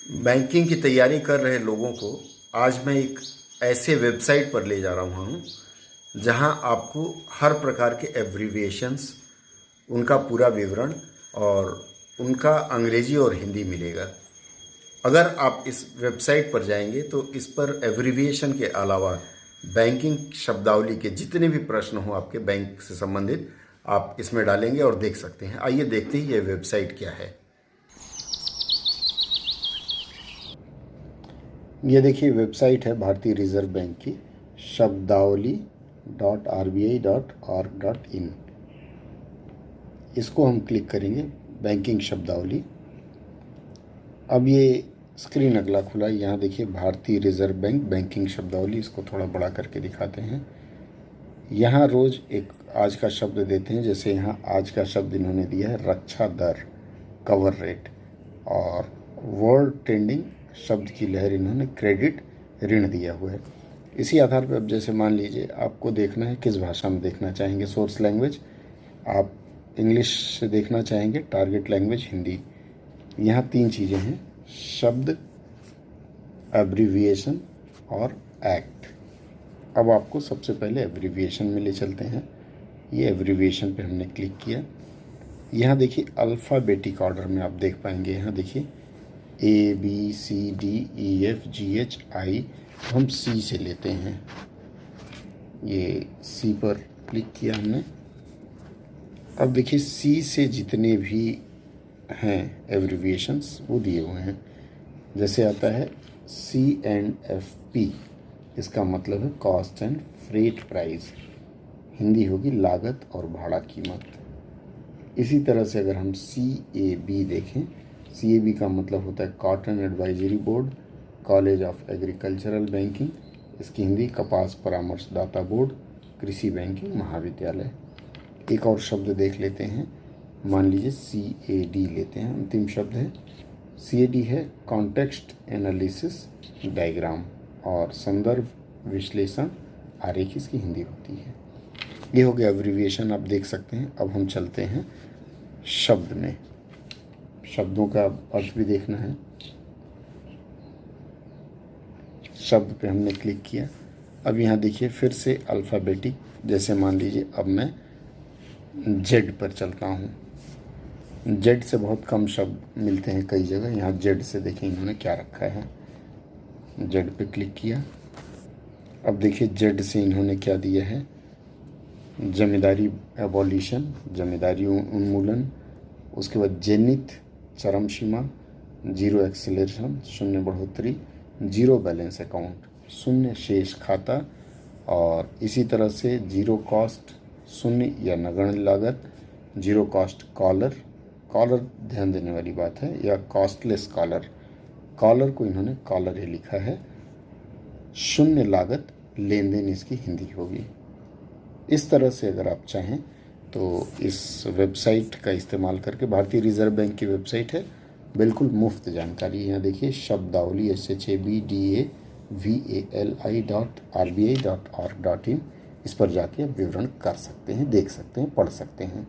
Banking की तैयारी कर रहे लोगों को आज मैं एक ऐसे वेबसाइट पर ले जा रहा हूँ जहाँ आपको हर प्रकार के एब्रीविएशंस, उनका पूरा विवरण और उनका अंग्रेजी और हिंदी मिलेगा। अगर आप इस वेबसाइट पर जाएंगे तो इस पर एब्रीविएशन के अलावा बैंकिंग शब्दावली के जितने भी प्रश्न हो आपके बैंक से संबंधित, आप इसमें डालेंगे और देख सकते हैं। आइए देखते हैं ये वेबसाइट क्या है। ये देखिए वेबसाइट है भारतीय रिजर्व बैंक की shambdavali.rbi.org.in। इसको हम क्लिक करेंगे, बैंकिंग शब्दावली। अब ये स्क्रीन अगला खुला, यहाँ देखिए भारतीय रिजर्व बैंक बैंकिंग शब्दावली। इसको थोड़ा बड़ा करके दिखाते हैं। यहाँ रोज़ एक आज का शब्द देते हैं, जैसे यहाँ आज का शब्द इन्होंने दिया है रक्षा दर, कवर रेट, और वर्ल्ड ट्रेंडिंग शब्द की लहर इन्होंने क्रेडिट, ऋण दिया हुआ है। इसी आधार पर अब जैसे मान लीजिए आपको देखना है किस भाषा में देखना चाहेंगे, सोर्स लैंग्वेज आप इंग्लिश से देखना चाहेंगे, टारगेट लैंग्वेज हिंदी। यहाँ 3 चीज़ें हैं, शब्द, एब्रीविएशन और एक्ट। अब आपको सबसे पहले एब्रीविएशन में ले चलते हैं। ये एब्रीविएशन पे हमने क्लिक किया। यहाँ देखिए अल्फ़ाबेटिक ऑर्डर में आप देख पाएंगे, यहाँ देखिए ABCDEFGHI, हम C से लेते हैं। ये C पर क्लिक किया हमने। अब देखिए C से जितने भी हैं एब्रीविएशंस वो दिए हुए हैं। जैसे आता है C&FP, इसका मतलब है cost and freight price, Hindi होगी लागत और भाड़ा कीमत। इसी तरह से अगर हम CAB देखें, CAB का मतलब होता है cotton advisory board, college of agricultural banking, इसकी हिंदी कपास परामर्शदाता बोर्ड, कृषि बैंकिंग महाविद्यालय। एक और शब्द देख लेते हैं, मान लीजिए CAD लेते हैं, अंतिम शब्द है CAD है कॉन्टेक्स्ट एनालिसिस डायग्राम और संदर्भ विश्लेषण आरेख, इसकी हिंदी होती है। ये हो गया एब्रीविएशन, आप देख सकते हैं। अब हम चलते हैं शब्द में, शब्दों का अर्थ भी देखना है। शब्द पे हमने क्लिक किया। अब यहाँ देखिए फिर से अल्फ़ाबेटिक, जैसे मान लीजिए अब मैं Z पर चलता हूँ। Z से बहुत कम शब्द मिलते हैं कई जगह, यहाँ Z से देखें इन्होंने क्या रखा है। Z पे क्लिक किया। अब देखिए Z से इन्होंने क्या दिया है, जमींदारी एबॉलिशन, जमींदारी उन्मूलन, उसके बाद जेनिथ चरम सीमा, जीरो एक्सेलरेशन शून्य बढ़ोतरी, जीरो बैलेंस अकाउंट शून्य शेष खाता, और इसी तरह से जीरो कॉस्ट शून्य या नगण्य लागत, जीरो कॉस्ट कॉलर, कॉलर ध्यान देने वाली बात है, या कॉस्टलेस कॉलर, कॉलर को इन्होंने कॉलर ही लिखा है, शून्य लागत लेन देन इसकी हिंदी होगी। इस तरह से अगर आप चाहें तो इस वेबसाइट का इस्तेमाल करके, भारतीय रिजर्व बैंक की वेबसाइट है, बिल्कुल मुफ्त जानकारी। यहाँ देखिए शब्दावली SHABDAVALI.RBI.org.in, इस पर जाके आप विवरण कर सकते हैं, देख सकते हैं, पढ़ सकते हैं।